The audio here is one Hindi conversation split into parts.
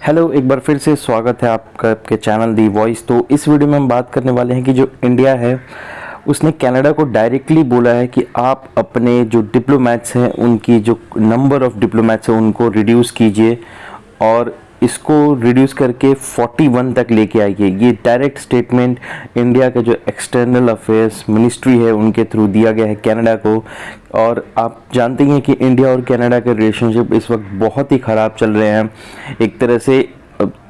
हेलो, एक बार फिर से स्वागत है आपका आपके चैनल दी वॉइस। तो इस वीडियो में हम बात करने वाले हैं कि जो इंडिया है उसने कनाडा को डायरेक्टली बोला है कि आप अपने जो डिप्लोमेट्स हैं उनकी जो नंबर ऑफ डिप्लोमेट्स हैं उनको रिड्यूस कीजिए और इसको रिड्यूस करके 41 तक लेके आइए। ये डायरेक्ट स्टेटमेंट इंडिया के जो एक्सटर्नल अफेयर्स मिनिस्ट्री है उनके थ्रू दिया गया है कनाडा को। और आप जानते हैं कि इंडिया और कनाडा के रिलेशनशिप इस वक्त बहुत ही ख़राब चल रहे हैं। एक तरह से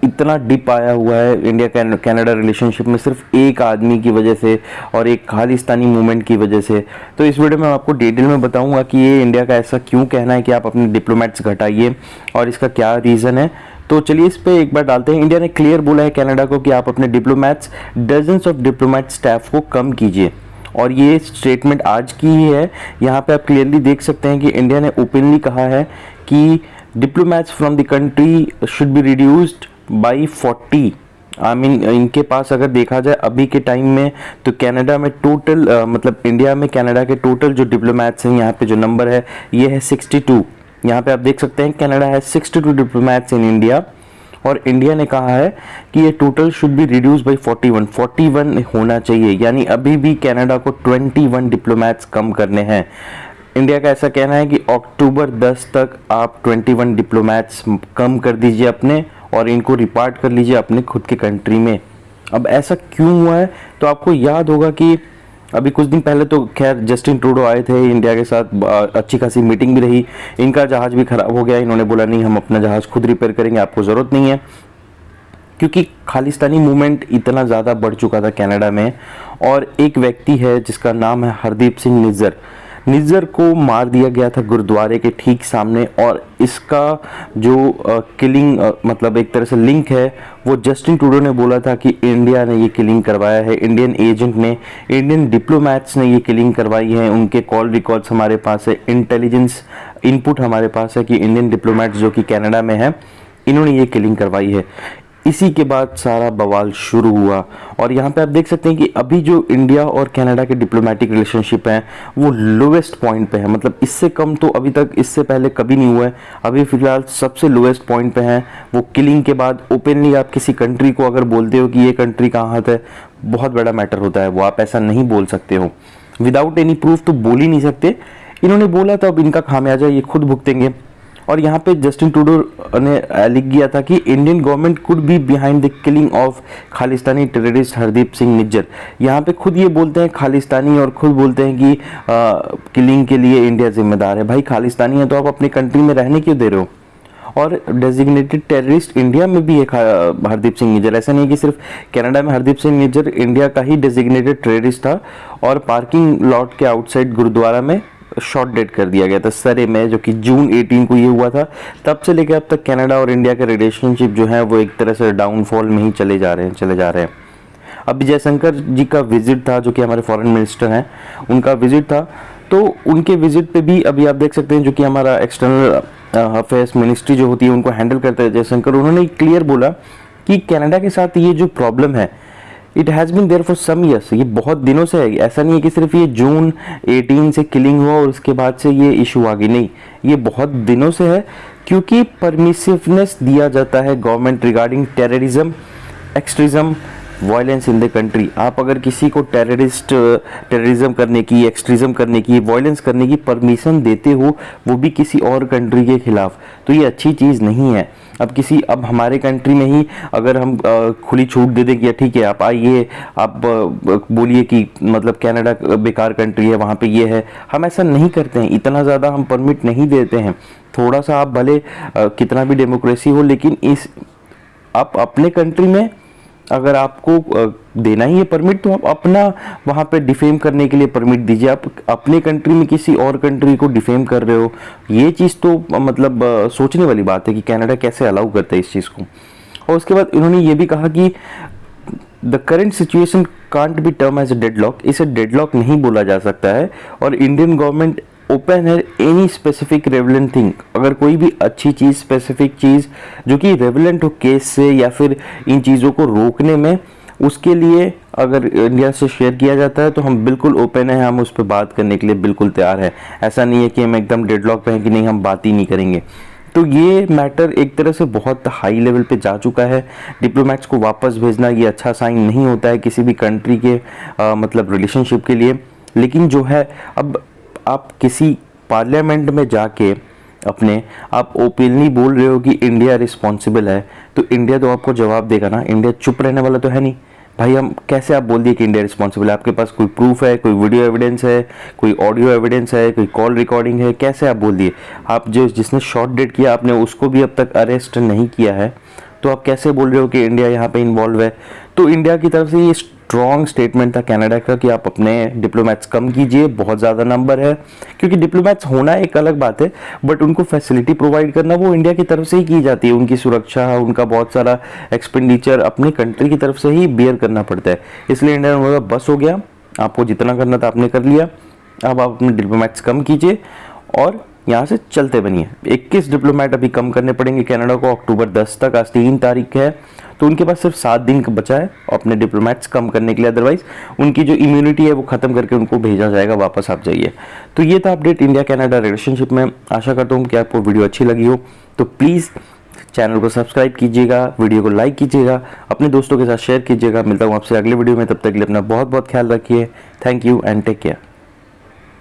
इतना डिप आया हुआ है इंडिया कनाडा रिलेशनशिप में सिर्फ एक आदमी की वजह से और एक खालिस्तानी मूवमेंट की वजह से। तो इस वीडियो में आपको डिटेल में बताऊंगा कि ये इंडिया का ऐसा क्यों कहना है कि आप अपने डिप्लोमेट्स घटाइए और इसका क्या रीज़न है। तो चलिए इस पे एक बार डालते हैं। इंडिया ने क्लियर बोला है कनाडा को कि आप अपने diplomats dozens of diplomat staff को कम कीजिए और ये स्टेटमेंट आज की ही है। यहाँ पे आप क्लियरली देख सकते हैं कि इंडिया ने ओपनली कहा है कि diplomats from the country should be reduced by 40। I mean इनके पास अगर देखा जाए अभी के टाइम में तो कनाडा में टोटल मतलब इंडिया में कनाडा के टोटल जो डिप्लोमेट्स हैं यहाँ पे जो नंबर है ये है 62। यहाँ पे आप देख सकते हैं कनाडा है 62 डिप्लोमेट्स इन इंडिया और इंडिया ने कहा है कि ये total should be reduce by 41 होना चाहिए। यानी अभी भी कनाडा को 21 डिप्लोमेट्स कम करने हैं। इंडिया का ऐसा कहना है कि अक्टूबर 10 तक आप 21 डिप्लोमेट्स कम कर दीजिए अपने और इनको रिपार्ट कर लीजिए अपने खुद के कंट्री में। अब ऐसा क्यों हुआ है तो आपको याद होगा कि अभी कुछ दिन पहले तो खैर जस्टिन ट्रूडो आए थे इंडिया के साथ, अच्छी खासी मीटिंग भी रही। इनका जहाज़ भी ख़राब हो गया, इन्होंने बोला नहीं हम अपना जहाज़ खुद रिपेयर करेंगे, आपको ज़रूरत नहीं है, क्योंकि खालिस्तानी मूवमेंट इतना ज़्यादा बढ़ चुका था कनाडा में। और एक व्यक्ति है जिसका नाम है हरदीप सिंह निज्जर को मार दिया गया था गुरुद्वारे के ठीक सामने। और इसका जो किलिंग मतलब एक तरह से लिंक है वो जस्टिन ट्रूडो ने बोला था कि इंडिया ने ये किलिंग करवाया है, इंडियन एजेंट ने, इंडियन डिप्लोमेट्स ने ये किलिंग करवाई है। उनके कॉल रिकॉर्ड्स हमारे पास है, इंटेलिजेंस इनपुट हमारे पास है कि इंडियन डिप्लोमेट्स जो कि कनाडा में है इन्होंने ये किलिंग करवाई है। इसी के बाद सारा बवाल शुरू हुआ और यहाँ पे आप देख सकते हैं कि अभी जो इंडिया और कनाडा के डिप्लोमेटिक रिलेशनशिप हैं वो लोवेस्ट पॉइंट पे है। मतलब इससे कम तो अभी तक इससे पहले कभी नहीं हुआ है। अभी फिलहाल सबसे लोवेस्ट पॉइंट पे हैं वो किलिंग के बाद। ओपनली आप किसी कंट्री को अगर बोलते हो कि ये कंट्री कहाँ हाथ है, बहुत बड़ा मैटर होता है वो, आप ऐसा नहीं बोल सकते हो विदाउट एनी प्रूफ, तो बोल ही नहीं सकते। इन्होंने बोला तो अब इनका खामियाजा ये खुद भुगतेंगे। और यहाँ पे जस्टिन ट्रूडो ने लिख गया था कि Indian government could be behind the killing of Khalistani terrorist Hardeep Singh Nijjar. यहाँ पे खुद ये बोलते हैं खालिस्तानी और खुद बोलते हैं कि किलिंग के लिए इंडिया जिम्मेदार है। भाई खालिस्तानी है तो आप अपनी कंट्री में रहने क्यों दे रहे हो? और डेजिग्नेटेड टेररिस्ट इंडिया में भी है हरदीप सिंह निज्जर। ऐसा नहीं कि सिर्फ कनाडा में हरदीप सिंह निज्जर इंडिया का ही डेजिग्नेटेड टेररिस्ट था। और पार्किंग लॉट के आउटसाइड गुरुद्वारा में शॉट डेड कर दिया गया था सरे में, जो कि जून 18 को ये हुआ था। तब से लेकर अब तक कनाडा और इंडिया के रिलेशनशिप जो है वो एक तरह से डाउनफॉल में ही चले जा रहे हैं। अब जयशंकर जी का विजिट था, जो कि हमारे फॉरेन मिनिस्टर हैं, उनका विजिट था। तो उनके विजिट पे भी अभी आप देख सकते हैं जो कि हमारा एक्सटर्नल अफेयर्स मिनिस्ट्री जो होती है उनको हैंडल करते हैं जयशंकर, उन्होंने क्लियर बोला कि कनाडा के साथ ये जो प्रॉब्लम है it has been there for some years. ये बहुत दिनों से है, ऐसा नहीं है कि सिर्फ ये जून 18 से किलिंग हुआ और उसके बाद से ये इशू आ गई, नहीं, ये बहुत दिनों से है। क्योंकि परमिसिवनेस दिया जाता है government regarding terrorism, extremism, violence in the country. आप अगर किसी को टेररिज्म करने की, एक्सट्रीज्म करने की, वायलेंस करने की परमिशन देते हो वो भी किसी और कंट्री के खिलाफ, तो ये अच्छी चीज़ नहीं है। अब हमारे कंट्री में ही अगर हम खुली छूट दे दें कि ठीक है आप आइए, आप बोलिए कि मतलब कनाडा बेकार कंट्री है, वहाँ पे ये है, हम ऐसा नहीं करते हैं, इतना ज़्यादा हम परमिट नहीं देते हैं। थोड़ा सा आप भले कितना भी डेमोक्रेसी हो, लेकिन आप अपने कंट्री में अगर आपको देना ही है परमिट तो आप अपना वहाँ पे डिफेम करने के लिए परमिट दीजिए। आप अपने कंट्री में किसी और कंट्री को डिफेम कर रहे हो, ये चीज़ तो मतलब सोचने वाली बात है कि कनाडा कैसे अलाउ करता है इस चीज़ को। और उसके बाद इन्होंने ये भी कहा कि the current situation can't be term as a deadlock. इसे डेडलॉक नहीं बोला जा सकता है और इंडियन गवर्नमेंट ओपन है एनी स्पेसिफिक रेवलेंट थिंग। अगर कोई भी अच्छी चीज़, स्पेसिफिक चीज़ जो कि रेवलेंट हो केस से या फिर इन चीज़ों को रोकने में, उसके लिए अगर इंडिया से शेयर किया जाता है तो हम बिल्कुल ओपन है, हम उस पर बात करने के लिए बिल्कुल तैयार है। ऐसा नहीं है कि हम एकदम डेडलॉक पे हैं कि नहीं हम बात ही नहीं करेंगे। तो ये मैटर एक तरह से बहुत हाई लेवल पे जा चुका है। डिप्लोमेट्स को वापस भेजना ये अच्छा साइन नहीं होता है किसी भी कंट्री के मतलब रिलेशनशिप के लिए। लेकिन जो है, अब आप किसी पार्लियामेंट में जाके अपने आप ओपनली बोल रहे हो कि इंडिया रिस्पॉन्सिबल है, तो इंडिया तो आपको जवाब देगा ना। इंडिया चुप रहने वाला तो है नहीं भाई। हम कैसे आप बोल दिए कि इंडिया रिस्पॉन्सिबल है? आपके पास कोई प्रूफ है, कोई वीडियो एविडेंस है, कोई ऑडियो एविडेंस है, कोई कॉल रिकॉर्डिंग है? कैसे आप बोल दिए? आप जिसने शॉर्ट डेट किया आपने उसको भी अब तक अरेस्ट नहीं किया है, तो आप कैसे बोल रहे हो कि इंडिया यहाँ पे इन्वॉल्व है? तो इंडिया की तरफ से ये स्ट्रॉन्ग स्टेटमेंट था कनाडा का कि आप अपने डिप्लोमेट्स कम कीजिए, बहुत ज़्यादा नंबर है। क्योंकि डिप्लोमेट्स होना एक अलग बात है, बट उनको फैसिलिटी प्रोवाइड करना वो इंडिया की तरफ से ही की जाती है। उनकी सुरक्षा, उनका बहुत सारा एक्सपेंडिचर अपनी कंट्री की तरफ से ही बेयर करना पड़ता है। इसलिए इंडिया ने बोला बस हो गया, आपको जितना करना था आपने कर लिया, अब आप अपने डिप्लोमेट्स कम कीजिए और यहाँ से चलते बनिए। 21 डिप्लोमेट अभी कम करने पड़ेंगे कनाडा को अक्टूबर 10 तक। आज 3 तारीख है, तो उनके पास सिर्फ 7 दिन का बचा है अपने डिप्लोमेट्स कम करने के लिए। अदरवाइज उनकी जो इम्यूनिटी है वो खत्म करके उनको भेजा जाएगा, वापस आप जाइए। तो ये था अपडेट इंडिया कनाडा रिलेशनशिप में। आशा करता हूँ कि आपको वीडियो अच्छी लगी हो, तो प्लीज़ चैनल को सब्सक्राइब कीजिएगा, वीडियो को लाइक कीजिएगा, अपने दोस्तों के साथ शेयर कीजिएगा। मिलता हूँ आपसे अगले वीडियो में, तब तक के लिए अपना बहुत बहुत ख्याल रखिए। Thank you and take care.